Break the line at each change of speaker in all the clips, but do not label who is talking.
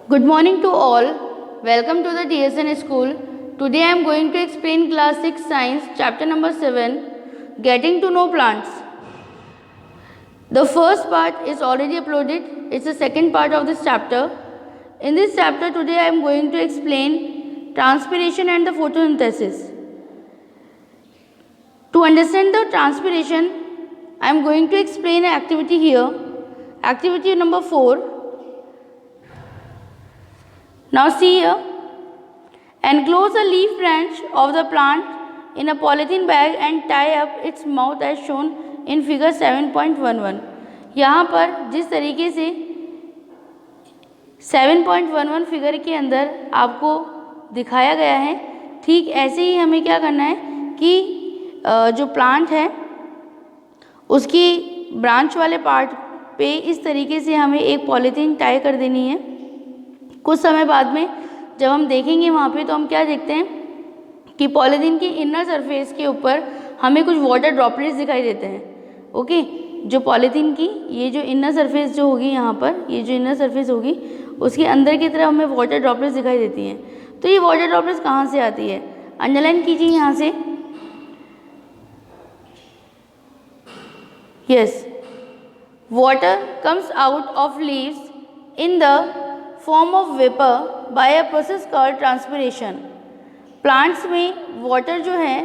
Good morning to all. Welcome to the TSN school. Today I am going to explain class 6 science chapter number 7 getting to know plants. The first part is already uploaded. It's the second part of this chapter. In this chapter today I am going to explain transpiration and the photosynthesis. To understand the transpiration, I am going to explain an activity here. Activity number 4. Now see here, enclose a leaf branch of the plant in a polythene bag and tie up its mouth as shown in figure 7.11. यहाँ पर जिस तरीके से 7.11 figure के अंदर आपको दिखाया गया है, ठीक ऐसे ही हमें क्या करना है कि जो प्लांट है उसकी ब्रांच वाले पार्ट पे इस तरीके से हमें एक पॉलीथीन टाई कर देनी है। कुछ समय बाद में जब हम देखेंगे वहाँ पे तो हम क्या देखते हैं कि पॉलीथीन की इनर सरफेस के ऊपर हमें कुछ वाटर ड्रॉपलेट्स दिखाई देते हैं। ओके, जो पॉलीथीन की ये जो इनर सरफेस जो होगी यहाँ पर, ये जो इनर सरफेस होगी उसके अंदर की तरफ हमें वाटर ड्रॉपलेट्स दिखाई देती हैं। तो ये वाटर ड्रॉपलेट्स कहाँ से आती है, अंडरलाइन कीजिए यहाँ से। Yes, water comes out of leaves in the form of vapour by a process called transpiration. Plants में वाटर जो है,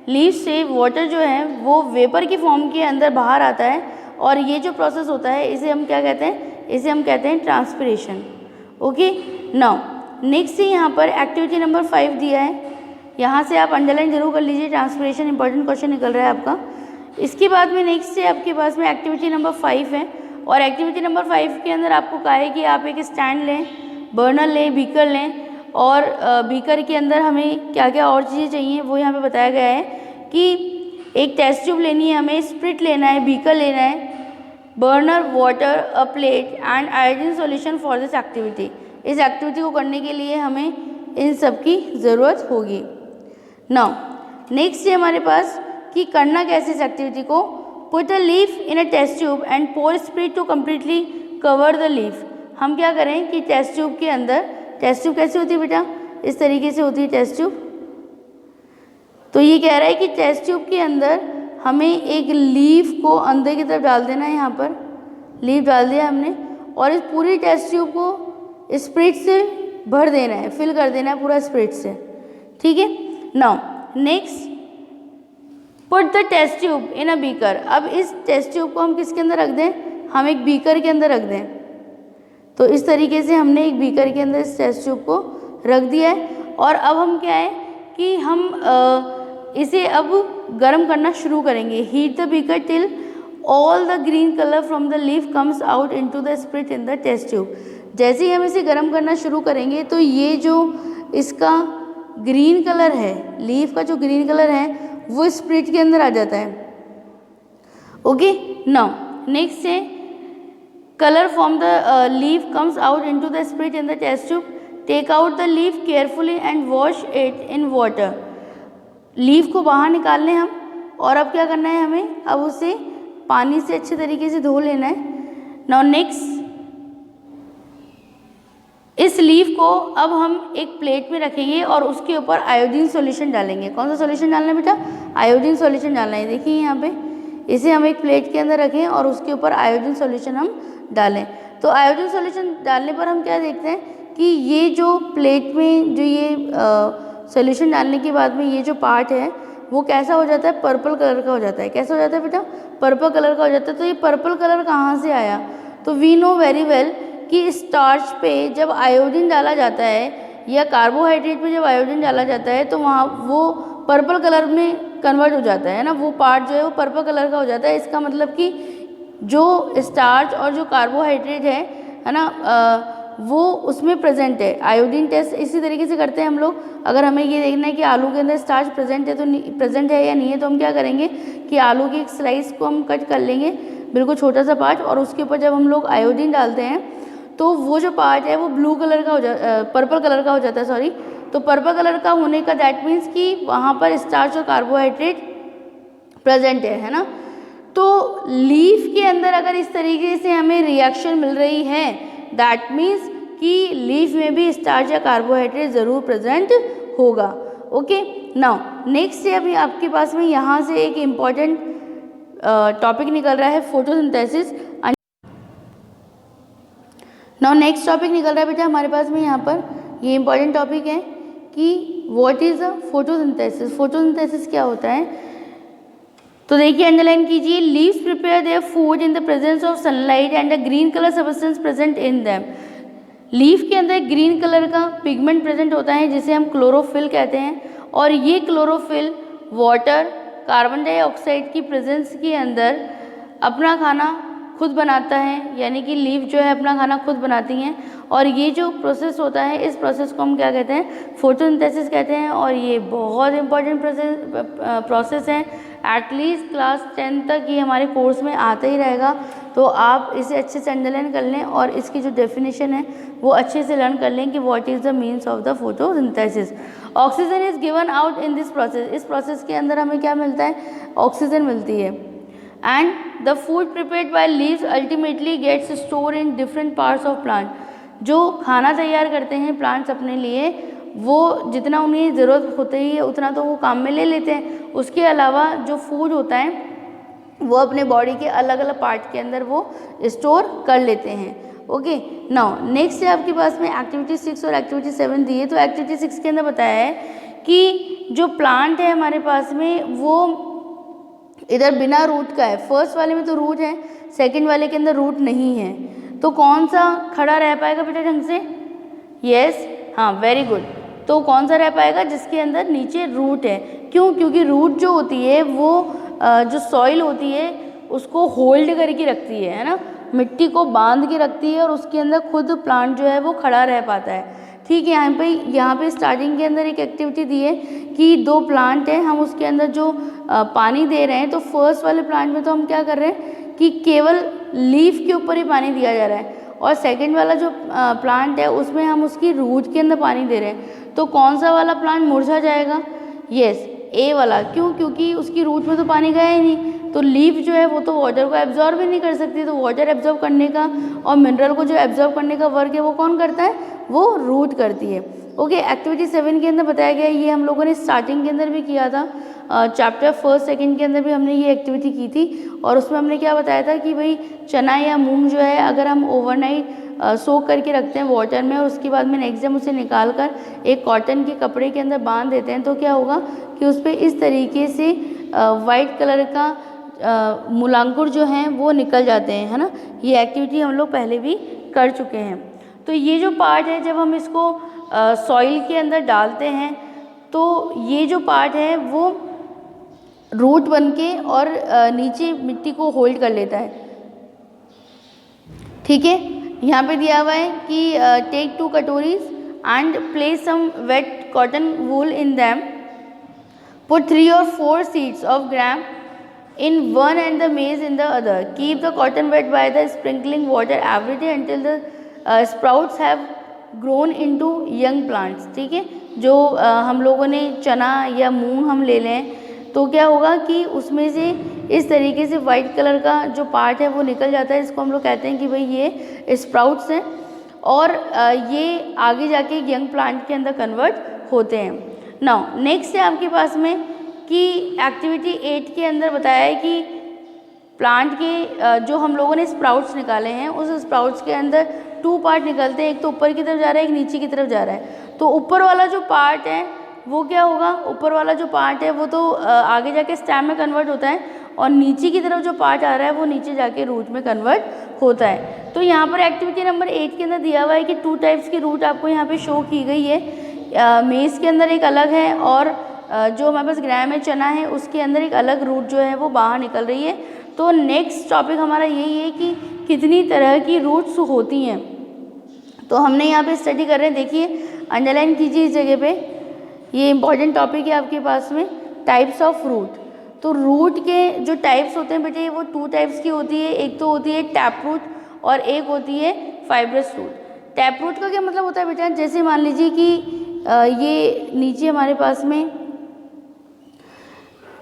लीव्स से वाटर जो है वो वेपर की फॉर्म के अंदर बाहर आता है और ये जो प्रोसेस होता है इसे हम क्या कहते हैं, इसे हम कहते हैं ट्रांसपिरेशन। ओके, नाउ नेक्स्ट से यहाँ पर एक्टिविटी नंबर 5 दिया है, यहाँ से आप अंडरलाइन जरूर कर लीजिए, ट्रांसपिरेशन इंपॉर्टेंट क्वेश्चन निकल रहा है आपका। इसके बाद में नेक्स्ट से आपके पास में एक्टिविटी नंबर 5 है और एक्टिविटी नंबर 5 के अंदर आपको कहा है कि आप एक स्टैंड लें, बर्नर लें, बीकर लें और बीकर के अंदर हमें क्या क्या और चीज़ें चाहिए वो यहाँ पे बताया गया है कि एक टेस्ट ट्यूब लेनी है, हमें स्प्रिट लेना है, बीकर लेना है, burner, water, a plate and iodine solution for this activity. इस एक्टिविटी को करने के लिए हमें इन सब की ज़रूरत होगी। नाउ नेक्स्ट है हमारे पास कि करना कैसे इस एक्टिविटी को। Put a leaf in a test tube and pour spirit to completely cover the leaf. हम क्या करें कि टेस्ट ट्यूब के अंदर, टेस्ट ट्यूब कैसे होती है बेटा, इस तरीके से होती है टेस्ट ट्यूब। तो ये कह रहा है कि टेस्ट ट्यूब के अंदर हमें एक लीफ को अंदर की तरफ डाल देना है, यहाँ पर लीफ डाल दिया हमने और इस पूरी टेस्ट ट्यूब को स्प्रिट से भर देना है, फिल कर देना है पूरा स्प्रिट से। ठीक है, now next put the test tube in a beaker. अब इस टेस्ट ट्यूब को हम किसके अंदर रख दें, हम एक बीकर के अंदर रख दें। तो इस तरीके से हमने एक बीकर के अंदर इस टेस्ट ट्यूब को रख दिया है और अब हम क्या है कि हम इसे अब गर्म करना शुरू करेंगे। Heat the beaker till all the green colour from the leaf comes out into the spirit in the test tube. जैसे ही हम इसे गर्म करना शुरू करेंगे तो ये जो इसका ग्रीन कलर है, लीफ का जो ग्रीन कलर है वो स्प्रिट के अंदर आ जाता है। ओके, नाउ नेक्स्ट है color from the leaf comes out into the sprit in the test tube. Take out the leaf carefully and wash it in water. Leaf को बाहर निकाल लें हम और अब क्या करना है हमें, अब उसे पानी से अच्छे तरीके से धो लेना है। नाउ नेक्स्ट, इस लीफ को अब हम एक प्लेट में रखेंगे और उसके ऊपर आयोडीन सॉल्यूशन डालेंगे। कौन सा सॉल्यूशन डालना है बेटा, आयोडीन सॉल्यूशन डालना है। देखिए यहाँ पे इसे हम एक प्लेट के अंदर रखें और उसके ऊपर आयोडीन सॉल्यूशन हम डालें। तो आयोडीन सॉल्यूशन डालने पर हम क्या देखते हैं कि ये जो प्लेट में जो ये सॉल्यूशन डालने के बाद में ये जो पार्ट है वो कैसा हो जाता है, पर्पल कलर का हो जाता है। कैसा हो जाता है बेटा, पर्पल कलर का हो जाता है। तो ये पर्पल कलर कहाँ से आया, तो वी नो वेरी वेल कि स्टार्च पे जब आयोडीन डाला जाता है या कार्बोहाइड्रेट पे जब आयोडीन डाला जाता है तो वहाँ वो पर्पल कलर में कन्वर्ट हो जाता है ना, वो पार्ट जो है वो पर्पल कलर का हो जाता है। इसका मतलब कि जो स्टार्च और जो कार्बोहाइड्रेट है ना, वो उसमें प्रेजेंट है। आयोडीन टेस्ट इसी तरीके से करते हैं हम लोग। अगर हमें ये देखना है कि आलू के अंदर स्टार्च प्रेजेंट है तो प्रेजेंट है या नहीं है, तो हम क्या करेंगे कि आलू की एक स्लाइस को हम कट कर लेंगे, बिल्कुल छोटा सा पार्ट, और उसके ऊपर जब हम लोग आयोडीन डालते हैं तो वो जो पार्ट है वो ब्लू कलर का हो पर्पल कलर का हो जाता है, सॉरी। तो पर्पल कलर का होने का दैट मीन्स कि वहाँ पर स्टार्च और कार्बोहाइड्रेट प्रेजेंट है ना। तो लीफ के अंदर अगर इस तरीके से हमें रिएक्शन मिल रही है दैट मीन्स कि लीफ में भी स्टार्च या कार्बोहाइड्रेट ज़रूर प्रेजेंट होगा। ओके, नाउ नेक्स्ट है अभी आपके पास में यहाँ से एक इम्पॉर्टेंट टॉपिक निकल रहा है फोटोसिंथेसिस। नाउ नेक्स्ट टॉपिक निकल रहा है बेटा हमारे पास में यहाँ पर, ये इम्पॉर्टेंट टॉपिक है कि what is a photosynthesis. Photosynthesis क्या होता है, तो देखिए अंडरलाइन कीजिए, leaves prepare their food in the presence of sunlight and a green colour substance present in them. Leaf के अंदर ग्रीन कलर का पिगमेंट प्रेजेंट होता है जिसे हम क्लोरोफिल कहते हैं, और ये क्लोरोफिल वाटर, कार्बन डाइऑक्साइड की प्रेजेंस के अंदर अपना खाना खुद बनाता है, यानी कि लीफ जो है अपना खाना खुद बनाती हैं। और ये जो प्रोसेस होता है इस प्रोसेस को हम क्या कहते हैं, फोटोसिंथेसिस कहते हैं। और ये बहुत इंपॉर्टेंट प्रोसेस है, एटलीस्ट क्लास 10 तक ये हमारे कोर्स में आता ही रहेगा। तो आप इसे अच्छे से अंडरलाइन कर लें और इसकी जो डेफिनेशन है वो अच्छे से लर्न कर लें कि what is the means of the photosynthesis. Oxygen is given out in this process. इस प्रोसेस के अंदर हमें क्या मिलता है, ऑक्सीजन मिलती है। And the food prepared by leaves ultimately gets store in different parts of plant. जो खाना तैयार करते हैं प्लांट्स अपने लिए, वो जितना उन्हें ज़रूरत होती है उतना तो वो काम में ले लेते हैं, उसके अलावा जो फूड होता है वो अपने बॉडी के अलग अलग पार्ट के अंदर वो स्टोर कर लेते हैं। ओके, नाउ नेक्स्ट है आपके पास में एक्टिविटी 6 और एक्टिविटी 7 दी है। तो एक्टिविटी 6 के अंदर बताया है कि जो प्लांट है हमारे पास में वो इधर बिना रूट का है। फर्स्ट वाले में तो रूट है, सेकंड वाले के अंदर रूट नहीं है, तो कौन सा खड़ा रह पाएगा बेटा ढंग से, यस, हाँ, वेरी गुड। तो कौन सा रह पाएगा, जिसके अंदर नीचे रूट है। क्यों, क्योंकि रूट जो होती है वो जो सॉइल होती है उसको होल्ड करके रखती है ना, मिट्टी को बांध के रखती है और उसके अंदर खुद प्लांट जो है वो खड़ा रह पाता है। ठीक है, यहाँ पे स्टार्टिंग के अंदर एक एक्टिविटी दी है कि 2 प्लांट है, हम उसके अंदर जो पानी दे रहे हैं, तो फर्स्ट वाले प्लांट में तो हम क्या कर रहे हैं कि केवल लीफ के ऊपर ही पानी दिया जा रहा है, और सेकंड वाला जो प्लांट है उसमें हम उसकी रूट के अंदर पानी दे रहे हैं। तो कौन सा वाला प्लांट मुरझा जाएगा, यस, ए वाला। क्यों, क्योंकि उसकी रूट में तो पानी गया ही नहीं, तो लीफ जो है वो तो वाटर को एब्जॉर्ब ही नहीं कर सकती, तो वाटर एब्जॉर्ब करने का और मिनरल को जो एब्जॉर्ब करने का वर्क है वो कौन करता है, वो रूट करती है। ओके, एक्टिविटी 7 के अंदर बताया गया, ये हम लोगों ने स्टार्टिंग के अंदर भी किया था, चैप्टर 1 2 के अंदर भी हमने ये एक्टिविटी की थी, और उसमें हमने क्या बताया था कि भाई चना या मूंग जो है अगर हम ओवरनाइट सोक करके रखते हैं वाटर में और उसके बाद में नेक्स्ट डे उसे निकाल कर एक कॉटन के कपड़े के अंदर बांध देते हैं, तो क्या होगा कि उस पर इस तरीके से वाइट कलर का मूलांकुर जो हैं वो निकल जाते हैं, है ना। ये एक्टिविटी हम लोग पहले भी कर चुके हैं। तो ये जो पार्ट है जब हम इसको सॉइल के अंदर डालते हैं तो ये जो पार्ट है वो रूट बन के और नीचे मिट्टी को होल्ड कर लेता है। ठीक है, यहाँ पे दिया हुआ है कि take 2 katoris and place some wet cotton wool in them, put 3 or 4 seeds of gram in one and the maize in the other, keep the cotton wet by the sprinkling water every day until the sprouts have grown into young plants। ठीक है, जो हम लोगों ने चना या मूंग हम ले लें तो क्या होगा कि उसमें से इस तरीके से वाइट कलर का जो पार्ट है वो निकल जाता है, इसको हम लोग कहते हैं कि भाई ये स्प्राउट्स हैं, और ये आगे जाके यंग प्लांट के अंदर कन्वर्ट होते हैं। नाउ नेक्स्ट है आपके पास में कि एक्टिविटी 8 के अंदर बताया है कि प्लांट के जो हम लोगों ने स्प्राउट्स निकाले हैं उस स्प्राउट्स के अंदर 2 पार्ट निकलते हैं, एक तो ऊपर की तरफ जा रहा है, एक नीचे की तरफ जा रहा है। तो ऊपर वाला जो पार्ट है वो क्या होगा, ऊपर वाला जो पार्ट है वो तो आगे जाके स्टेम में कन्वर्ट होता है, और नीचे की तरफ जो पार्ट आ रहा है वो नीचे जाके रूट में कन्वर्ट होता है। तो यहाँ पर एक्टिविटी नंबर 8 के अंदर दिया हुआ है कि 2 टाइप्स की रूट आपको यहाँ पे शो की गई है। मेज़ के अंदर एक अलग है, और जो हमारे पास ग्राम में चना है उसके अंदर एक अलग रूट जो है वो बाहर निकल रही है। तो नेक्स्ट टॉपिक हमारा यही है कि कितनी तरह की रूट्स होती हैं, तो हमने यहाँ पे स्टडी कर रहे हैं। देखिए अंडरलाइन कीजिए इस जगह पे, ये इंपॉर्टेंट टॉपिक है आपके पास में, टाइप्स ऑफ रूट। तो रूट के जो टाइप्स होते हैं बेटे वो 2 टाइप्स की होती है, एक तो होती है टैप रूट और एक होती है फाइब्रस रूट। टैप रूट का क्या मतलब होता है बेटा, जैसे मान लीजिए कि ये नीचे हमारे पास में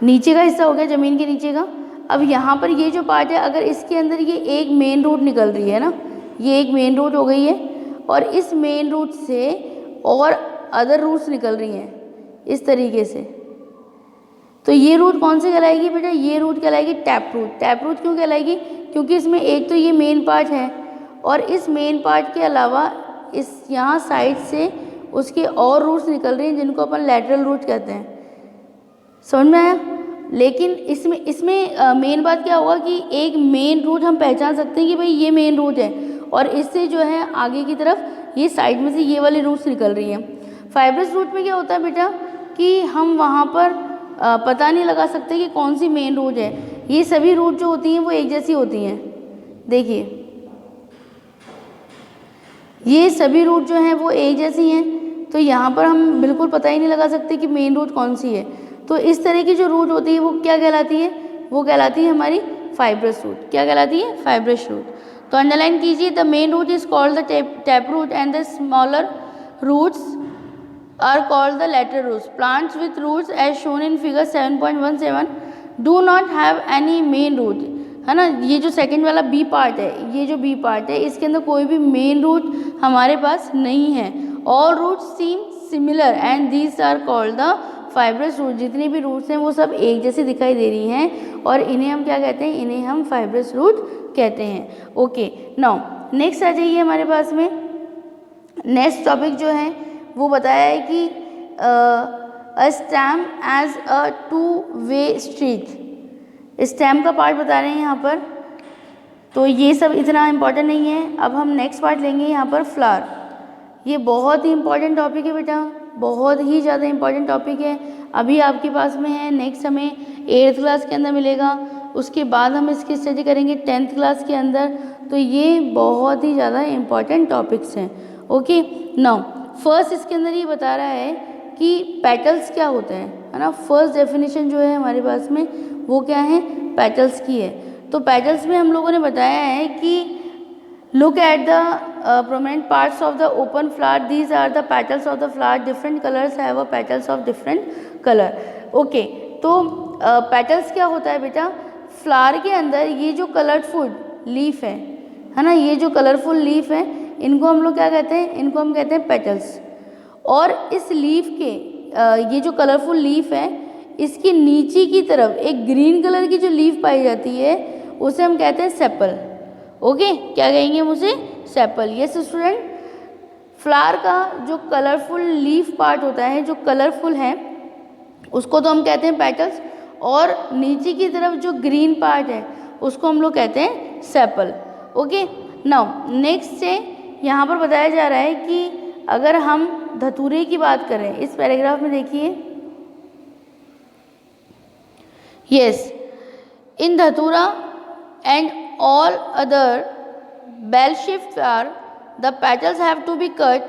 नीचे का हिस्सा हो गया, ज़मीन के नीचे का। अब यहाँ पर ये जो पार्ट है अगर इसके अंदर ये एक मेन रूट निकल रही है ना, ये एक मेन रूट हो गई है, और इस मेन रूट से और अदर रूट्स निकल रही हैं इस तरीके से। तो ये रूट कौन सी कहलाएगी बेटा? ये रूट कहलाएगी टैप रूट। टैप रूट क्यों कहलाएगी? क्योंकि इसमें एक तो ये मेन पार्ट है और इस मेन पार्ट के अलावा इस यहाँ साइड से उसके और रूट्स निकल रही हैं जिनको अपन लैटरल रूट कहते हैं। समझ में आया? लेकिन इसमें मेन बात क्या होगा कि एक मेन रूट हम पहचान सकते हैं कि भाई ये मेन रूट है और इससे जो है आगे की तरफ ये साइड में से ये वाली रूट्स निकल रही हैं। फाइब्रस रूट में क्या होता है बेटा कि हम वहाँ पर पता नहीं लगा सकते कि कौन सी मेन रूट है। ये सभी रूट जो होती हैं वो एक जैसी होती हैं। देखिए ये सभी रूट जो हैं वो एक जैसी हैं, तो यहाँ पर हम बिल्कुल पता ही नहीं लगा सकते कि मेन रूट कौन सी है। तो इस तरह की जो रूट होती है वो क्या कहलाती है? वो कहलाती है हमारी फाइब्रस रूट। क्या कहलाती है? Fibrous root. तो अंडरलाइन कीजिए, the main root is called the tap root and the smaller roots are called the lateral roots. Plants with roots as shown in figure 7.17 do not have any main root, है ना। ये जो second वाला B part है, ये जो B part है इसके अंदर कोई भी मेन रूट हमारे पास नहीं है। All roots seem similar and these are called the fibrous root. जितनी भी रूट्स हैं वो सब एक जैसी दिखाई दे रही हैं और इन्हें हम क्या कहते हैं? इन्हें हम फाइब्रस रूट कहते हैं। ओके, नाउ नेक्स्ट आ जाइए हमारे पास में। नेक्स्ट टॉपिक जो है वो बताया है कि a stem as a two way street. Stem का पार्ट बता रहे हैं यहाँ पर, तो ये सब इतना इम्पोर्टेंट नहीं है। अब हम नेक्स्ट पार्ट लेंगे यहाँ पर फ्लावर। ये बहुत ही इम्पोर्टेंट टॉपिक है बेटा, बहुत ही ज़्यादा इम्पोर्टेंट टॉपिक है। अभी आपके पास में है, नेक्स्ट हमें 8th क्लास के अंदर मिलेगा, उसके बाद हम इसकी स्टडी करेंगे 10th क्लास के अंदर। तो ये बहुत ही ज़्यादा इम्पोर्टेंट टॉपिक्स हैं। ओके, नाउ फर्स्ट इसके अंदर ये बता रहा है कि पेटल्स क्या होते हैं, है ना। फर्स्ट डेफिनेशन जो है हमारे पास में वो क्या है? पेटल्स की है। तो पेटल्स में हम लोगों ने बताया है कि look at the prominent parts of the open flower, these are the petals of the flower, different colors have a petals of different color। okay, तो petals क्या होता है बेटा? फ्लावर के अंदर ये जो कलरफुल लीफ है ना, ये जो कलरफुल लीफ है इनको हम लोग क्या कहते हैं? इनको हम कहते हैं पेटल्स। और इस लीफ के ये जो कलरफुल लीफ है इसकी नीचे की तरफ एक ग्रीन कलर की जो लीफ पाई जाती है उसे हम कहते हैं सेपल। ओके, क्या कहेंगे हम उसे? सेपल। यस स्टूडेंट, फ्लावर का जो कलरफुल लीफ पार्ट होता है, जो कलरफुल है, उसको तो हम कहते हैं पेटल्स, और नीचे की तरफ जो ग्रीन पार्ट है उसको हम लोग कहते हैं सेपल। ओके, नाउ नेक्स्ट से यहाँ पर बताया जा रहा है कि अगर हम धतूरे की बात करें, इस पैराग्राफ में देखिए, यस, इन धतूरा and all other bell-shaped flower, the petals have to be cut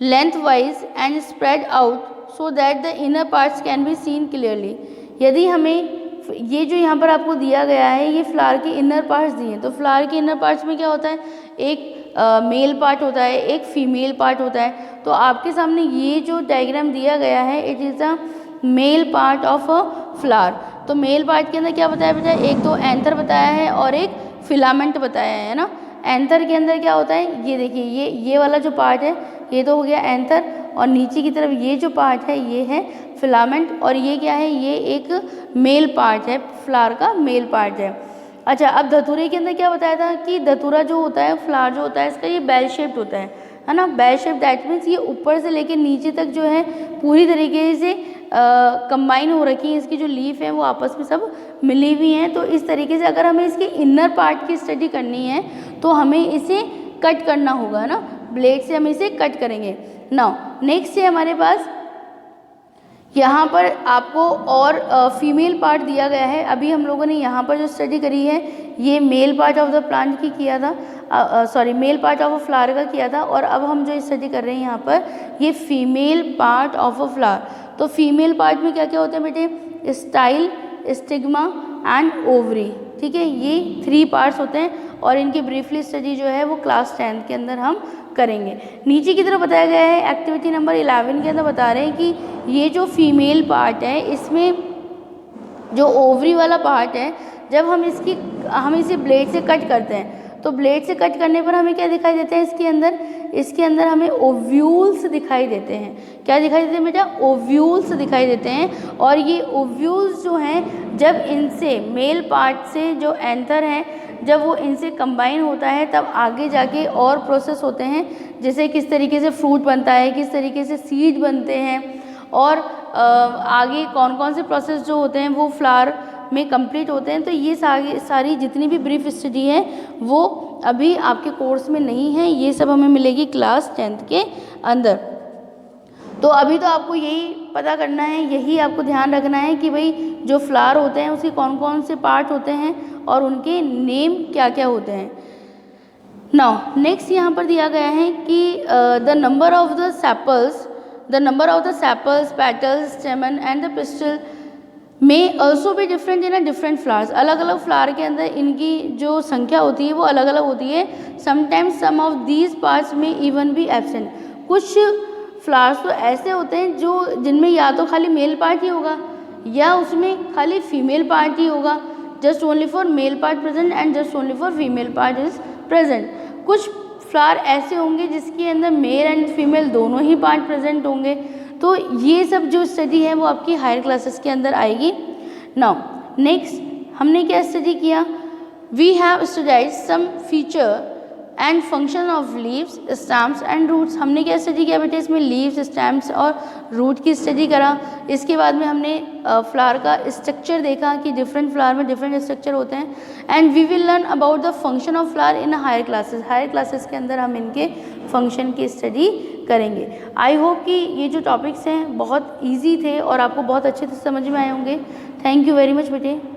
lengthwise and spread out so that the inner parts can be seen clearly। यदि हमें ये जो यहाँ पर आपको दिया गया है ये फ्लावर के इनर पार्ट्स दिए हैं, तो फ्लावर के इनर पार्ट्स में क्या होता है? एक मेल पार्ट होता है, एक फीमेल पार्ट होता है। तो आपके सामने ये जो डायग्राम दिया गया है, it is the male part of a flower. तो मेल पार्ट के अंदर क्या बताया बेटा? एक तो एंथर बताया है और एक फिलामेंट बताया है ना। एंथर के अंदर क्या होता है? ये देखिए, ये वाला जो पार्ट है ये तो हो गया एंथर, और नीचे की तरफ ये जो पार्ट है ये है फिलामेंट, और ये क्या है? ये एक मेल पार्ट है, फ्लावर का मेल पार्ट है। अच्छा, अब धतूरे के अंदर क्या बताया था कि धतूरा जो होता है, फ्लावर जो होता है, इसका ये बेल शेप्ड होता है ना। बेल शेप दैट मीन्स ये ऊपर से लेकर नीचे तक जो है पूरी तरीके से कंबाइन हो रखी है। इसकी जो लीफ है वो आपस में सब मिली हुई हैं। तो इस तरीके से अगर हमें इसके इनर पार्ट की स्टडी करनी है तो हमें इसे कट करना होगा ना, ब्लेड से हम इसे कट करेंगे। नाउ नेक्स्ट है हमारे पास यहाँ पर आपको और फीमेल पार्ट दिया गया है। अभी हम लोगों ने यहाँ पर जो स्टडी करी है ये male part of the plant की किया था, sorry male part of a flower का किया था, और अब हम जो स्टडी कर रहे हैं यहाँ पर ये female part of a flower. तो फीमेल पार्ट में क्या क्या होते हैं बेटे? Style, stigma and ovary. ठीक है, ये 3 पार्ट्स होते हैं और इनकी ब्रीफली स्टडी जो है वो क्लास 10th के अंदर हम करेंगे। नीचे की तरफ बताया गया है एक्टिविटी नंबर 11 के अंदर बता रहे हैं कि ये जो फीमेल पार्ट है इसमें जो ओवरी वाला पार्ट है, जब हम इसे ब्लेड से कट करते हैं तो ब्लेड से कट करने पर हमें क्या दिखाई देता है इसके अंदर हमें ओव्यूल्स दिखाई देते हैं। क्या दिखाई देते हैं बेटा? ओव्यूल्स दिखाई देते हैं। और ये ओव्यूल्स जो हैं जब इनसे मेल पार्ट से जो एंथर हैं जब वो इनसे कंबाइन होता है तब आगे जाके और प्रोसेस होते हैं, जैसे किस तरीके से फ्रूट बनता है, किस तरीके से सीड बनते हैं और आगे कौन कौन से प्रोसेस जो होते हैं वो फ्लावर में कंप्लीट होते हैं। तो ये सारी जितनी भी ब्रीफ स्टडी है वो अभी आपके कोर्स में नहीं है, ये सब हमें मिलेगी क्लास 10th के अंदर। तो अभी तो आपको यही पता करना है, यही आपको ध्यान रखना है कि भाई जो फ्लावर होते हैं उसके कौन कौन से पार्ट होते हैं और उनके नेम क्या क्या होते हैं। नाउ नेक्स्ट यहाँ पर दिया गया है कि the number of the sepals, petals, स्टेमन and the pistol में ऑल्सो भी different in a different flowers. अलग अलग फ्लावर के अंदर इनकी जो संख्या होती है वो अलग अलग होती है। Sometimes some of these parts में इवन भी एब्सेंट। कुछ फ्लावर्स तो ऐसे होते हैं जो जिनमें या तो खाली मेल पार्ट ही होगा या उसमें खाली फीमेल पार्ट ही होगा, just only for male part present and just only for female part is present. कुछ फ्लावर ऐसे होंगे जिसके अंदर मेल एंड फीमेल दोनों ही पार्ट प्रेजेंट होंगे। तो ये सब जो स्टडी है वो आपकी हायर क्लासेस के अंदर आएगी। नाउ नेक्स्ट हमने क्या स्टडी किया? We have studied some feature and function of leaves, stems and roots. हमने क्या स्टडी किया बेटे? इसमें लीव्स, स्टैम्प्स और रूट की स्टडी करा। इसके बाद में हमने फ्लावर का स्ट्रक्चर देखा कि डिफरेंट फ्लावर में डिफरेंट स्ट्रक्चर होते हैं। And we will learn about the function of flower in higher classes. Higher classes के अंदर हम इनके फंक्शन की स्टडी करेंगे। आई होप कि ये जो टॉपिक्स हैं बहुत ईजी थे और आपको बहुत अच्छे से समझ में आए होंगे। थैंक यू वेरी मच बेटे।